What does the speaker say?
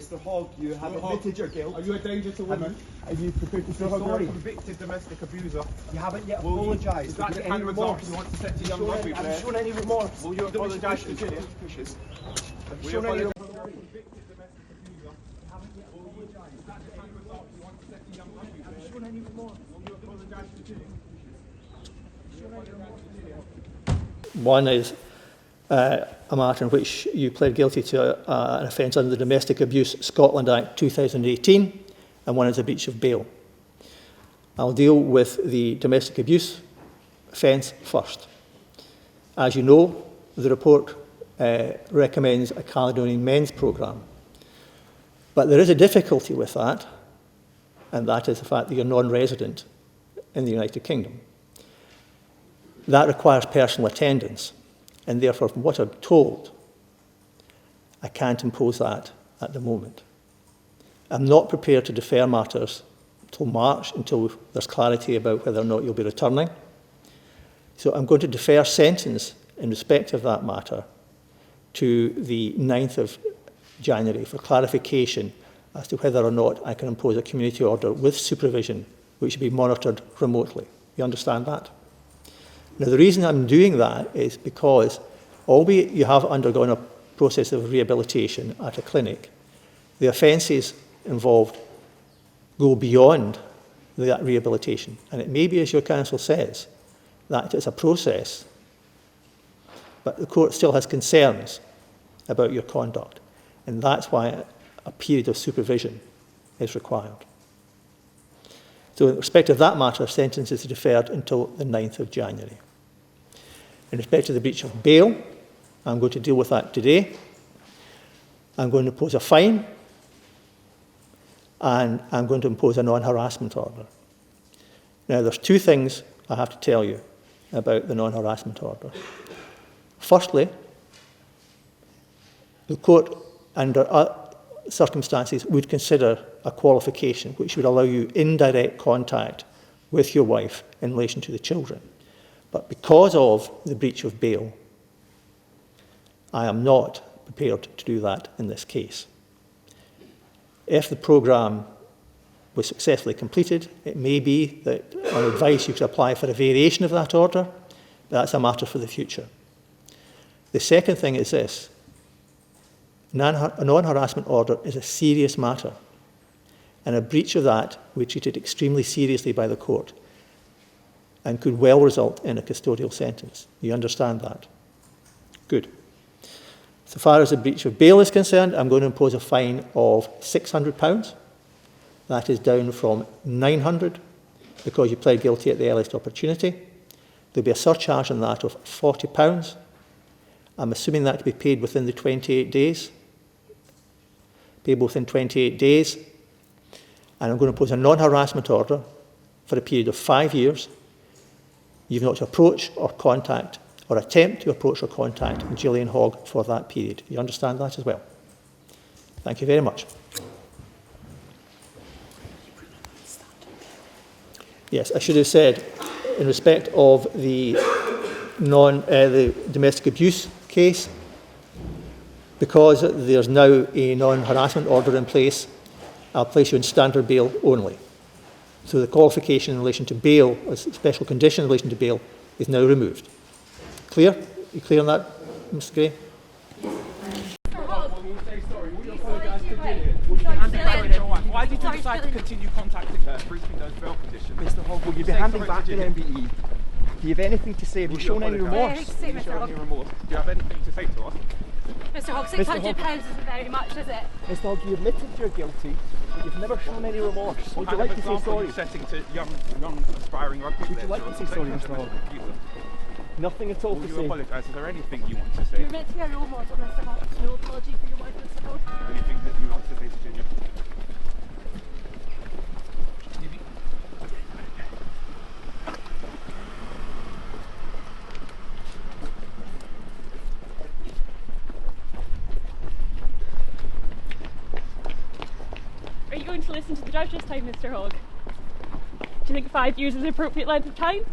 Mr. Hogg, you have admitted your guilt. Are you a danger to women? Are you prepared to say sorry? You're a convicted domestic abuser. You haven't yet apologised. Is that the kind of result you want to set to young rugby players? Have you shown any remorse? Will you apologise to Gillian? Have you shown any remorse? One is a matter in which you pled guilty to an offence under the Domestic Abuse Scotland Act 2018, and one is a breach of bail. I'll deal with the domestic abuse offence first. As you know, the report recommends a Caledonian men's programme. But there is a difficulty with that, and that is the fact that you're non-resident in the United Kingdom. That requires personal attendance, and therefore, from what I'm told, I can't impose that at the moment. I'm not prepared to defer matters until March, until there's clarity about whether or not you'll be returning. So I'm going to defer sentence in respect of that matter to the 9th of January for clarification as to whether or not I can impose a community order with supervision, which will be monitored remotely. You understand that? Now, the reason I'm doing that is because, albeit you have undergone a process of rehabilitation at a clinic, the offences involved go beyond that rehabilitation. And it may be, as your counsel says, that it's a process, but the court still has concerns about your conduct. And that's why a period of supervision is required. So in respect of that matter, sentence is deferred until the 9th of January. In respect to the breach of bail, I'm going to deal with that today. I'm going to impose a fine, and I'm going to impose a non-harassment order. Now, there's two things I have to tell you about the non-harassment order. Firstly, the court, under circumstances, would consider a qualification which would allow you indirect contact with your wife in relation to the children. But because of the breach of bail, I am not prepared to do that in this case. If the programme was successfully completed, it may be that on advice you could apply for a variation of that order, but that's a matter for the future. The second thing is this. A non-harassment order is a serious matter, and a breach of that would be treated extremely seriously by the court and could well result in a custodial sentence. You understand that? Good. So far as the breach of bail is concerned, I'm going to impose a fine of £600. That is down from £900 because you pled guilty at the earliest opportunity. There'll be a surcharge on that of £40. I'm assuming that to be paid within the 28 days. Payable within 28 days. And I'm going to impose a non-harassment order for a period of 5 years. You've not to approach or contact or attempt to approach or contact Gillian Hogg for that period. You understand that as well? Thank you very much. Yes, I should have said, in respect of the domestic abuse case, because there's now a non-harassment order in place, I'll place you in standard bail only. So the qualification in relation to bail, a special condition in relation to bail, is now removed. Clear? You clear on that, Mr. Gray? Why did you decide to continue contacting her, breaching those bail conditions? Mr. Hogg, will you be handing back the MBE? Do you have anything to say? Have you shown any remorse? Do you have anything to say to us? Mr. Hogg, £600 isn't very much, is it? Mr. Hogg, you admitted you're guilty, but you've never shown any remorse. Would you like to say sorry? Setting to young aspiring rugby players. Would you like to say sorry, Mr. Hogg? Nothing at all to say. Will you apologise? Is there anything you want to say? You're meant to be a role model, Mr. Hogg. No apology for your wife, Mr. Hogg. Is there anything that you want to say to Junior? Are you going to listen to the judge this time, Mr. Hogg? Do you think 5 years is the appropriate length of time?